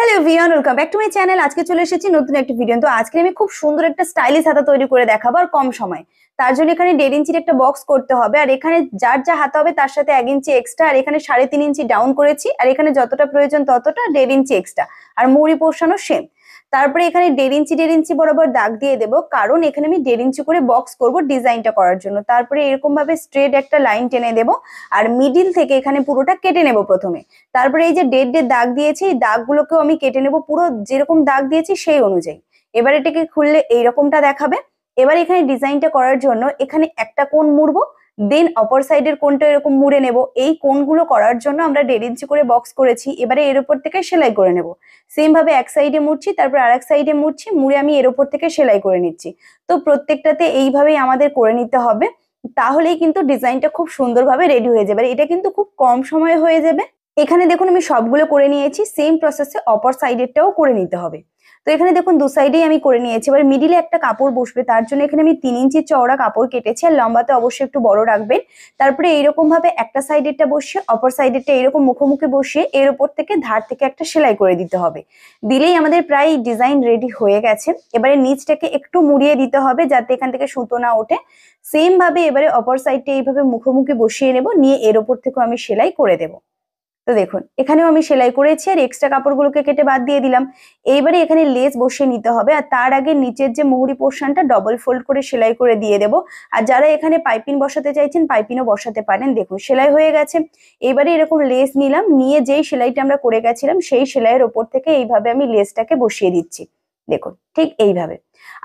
Hello everyone, welcome back to my channel. আজকে চলে এসেছি নতুন একটা ভিডিও। তো আজকে আমি খুব সুন্দর একটা স্টাইলিশ হাতা তৈরি করে দেখাবো আর কম সময়। তার জন্য এখানে 1.5 ইঞ্চির একটা বক্স করতে হবে, আর এখানে যার যা হাতা হবে তার সাথে 1 ইঞ্চি এক্সট্রা, আর এখানে 3.5 ইঞ্চি ডাউন করেছি, আর এখানে যতটা প্রয়োজন ততটা 1.5 ইঞ্চি এক্সট্রা, আর মুড়ি পোর্শনও সেম। তারপরে এখানে 1.5 ইঞ্চি বরাবর দাগ দিয়ে দেবো, কারণ এখানে আমি 1.5 ইঞ্চি করে বক্স করব ডিজাইনটা করার জন্য। তারপরে এরকম ভাবে স্ট্রেট একটা লাইন টেনে দেবো, আর মিডিল থেকে এখানে পুরোটা কেটে নেব প্রথমে। তারপরে এই যে ডেড দাগ দিয়েছি, এই দাগগুলোকেও আমি কেটে নেব পুরো যেরকম দাগ দিয়েছি সেই অনুযায়ী। এবার এটাকে খুললে এইরকমটা দেখাবে। এবার এখানে ডিজাইনটা করার জন্য এখানে একটা কোণ মুড়বো, দেন অপর সাইডের কোণটা এরকম মুড়ে নেব। এই কোণগুলো করার জন্য আমরা 1.5 ইঞ্চি করে বক্স করেছি, এবারে এর উপর থেকে সেলাই করে নেব। সেম ভাবে এক সাইডে মুড়ছি, তারপর আর এক সাইডে মুড়ছি, মুড়ে আমি এর উপর থেকে সেলাই করে নিচ্ছি। তো প্রত্যেকটাতে এইভাবেই আমাদের করে নিতে হবে, তাহলেই কিন্তু ডিজাইনটা খুব সুন্দরভাবে রেডি হয়ে যাবে। এটা কিন্তু খুব কম সময়ে হয়ে যাবে। এখানে দেখুন আমি সবগুলো করে নিয়েছি, সেম প্রসেসে অপর সাইডেরটাও করে নিতে হবে। তো এখানে দেখুন দু সাইডেই আমি করে নিয়েছি। এবার মিডিলে একটা কাপড় বসবে, তার জন্য এখানে আমি 3 ইঞ্চি চওড়া কাপড় কেটেছি, আর লম্বাতে অবশ্যই একটু বড় রাখবেন। তারপরে এইরকম ভাবে একটা সাইডেরটা বসিয়ে অপর সাইডেরটা এরকম মুখোমুখি বসিয়ে এর উপর থেকে ধার থেকে একটা সেলাই করে দিতে হবে। দিলেই আমাদের প্রায় ডিজাইন রেডি হয়ে গেছে। এবারে নিচটাকে একটু মুড়িয়ে দিতে হবে যাতে এখান থেকে সুতো না ওঠে। সেম ভাবে এবারে অপর সাইডটা এইভাবে মুখোমুখি বসিয়ে নেব, নিয়ে এর উপর থেকেও আমি সেলাই করে দেবো। তো দেখুন এখানেও আমি সেলাই করেছি, আর এক্সট্রা কাপড়গুলোকে কেটে বাদ দিয়ে দিলাম। এইবারে এখানে লেস বসিয়ে নিতে হবে, আর তার আগে নিচের যে মুহুরি পোর্শনটা ডবল ফোল্ড করে সেলাই করে দিয়ে দেবো। আর যারা এখানে পাইপিং বসাতে চাইছেন পাইপিংও বসাতে পারেন। দেখুন সেলাই হয়ে গেছে। এইবারে এরকম লেস নিলাম, নিয়ে যেই সেলাইটা আমরা করে গেছিলাম সেই সেলাইয়ের ওপর থেকে এইভাবে আমি লেসটাকে বসিয়ে দিচ্ছি। দেখুন ঠিক এইভাবে।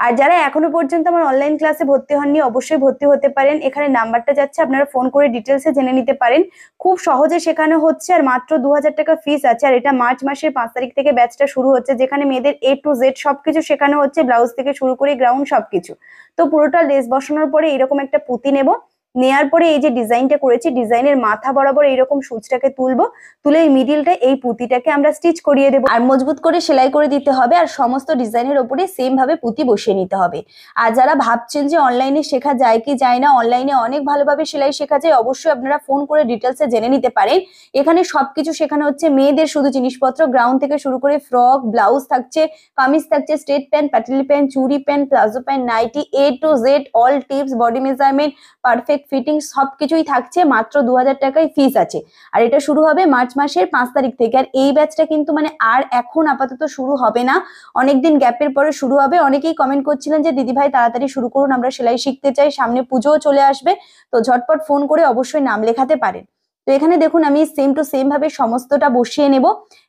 আর যারা এখনো পর্যন্ত আমার অনলাইন ক্লাসে ভর্তি হননি অবশ্যই ভর্তি হতে পারেন। এখানে নাম্বারটা যাচ্ছে, আপনারা ফোন করে ডিটেলসে জেনে নিতে পারেন। খুব সহজে শেখানো হচ্ছে, আর মাত্র 2000 টাকা ফিস আছে। আর এটা মার্চ মাসের 5 তারিখ থেকে ব্যাচটা শুরু হচ্ছে, যেখানে মেয়েদের A to Z সবকিছু শেখানো হচ্ছে, ব্লাউজ থেকে শুরু করে গ্রাউন্ড সবকিছু। তো পুরোটা লেস বসানোর পরে এরকম একটা পুঁতি নেব, নেয়ার পরে এই যে ডিজাইনটা করেছি ডিজাইনের মাথা বরাবর এইরকম সূচটাকে তুলবো, তুলে এই মিডিলটা এই পুঁতিটাকে আমরা স্টিচ করিয়ে দেবো, আর মজবুত করে সেলাই করে দিতে হবে। আর সমস্ত ডিজাইনের ওপরে সেম ভাবে পুঁতি বসিয়ে নিতে হবে। আর যারা ভাবছেন যে অনলাইনে শেখা যায় কি যায় না, অনলাইনে অনেক ভালোভাবে সেলাই শেখা যায়, অবশ্যই আপনারা ফোন করে ডিটেলসে জেনে নিতে পারেন। এখানে সবকিছু শেখানো হচ্ছে, মেয়েদের শুধু জিনিসপত্র গ্রাউন্ড থেকে শুরু করে ফ্রক, ব্লাউজ থাকছে, কামিজ থাকছে, স্ট্রেট প্যান্ট, পাটিলি প্যান্ট, চুড়ি pant, palazzo pant, nighty, A to Z all tips, body measurement, perfect fitting সবকিছুই থাকছে। মাত্র 2000 টাকায় ফিস আছে, আর এটা শুরু হবে মার্চ মাসের 5 তারিখ থেকে। আর এই ব্যাচটা কিন্তু আর এখন আপাতত শুরু হবে না, অনেকদিন গ্যাপের পরে শুরু হবে। অনেকেই কমেন্ট করছিলেন যে দিদি ভাই তাড়াতাড়ি শুরু করুন, আমরা সেলাই শিখতে চাই, সামনে পুজোও চলে আসবে। তো ঝটপট ফোন করে অবশ্যই নাম লেখাতে পারেন। তো এখানে দেখুন আমি সেম টু সেম ভাবে সমস্তটা বসিয়ে নেব,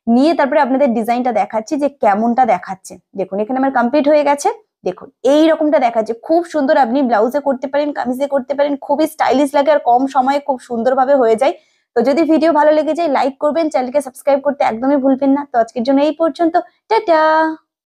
নিয়ে তারপরে আপনাদের ডিজাইনটা দেখাচ্ছি যে কেমনটা দেখাচ্ছে। দেখুন এখানে আমার কমপ্লিট হয়ে গেছে। দেখুন এই রকমটা দেখাচ্ছে, খুব সুন্দর। আপনি ব্লাউজে করতে পারেন, কামিজে করতে পারেন, খুবই স্টাইলিশ লাগে, আর কম সময়ে খুব সুন্দরভাবে হয়ে যায়। তো যদি ভিডিও ভালো লেগে যায় লাইক করবেন, চ্যানেলকে সাবস্ক্রাইব করতে একদমই ভুলবেন না। তো আজকের জন্য এই পর্যন্ত, টাটা।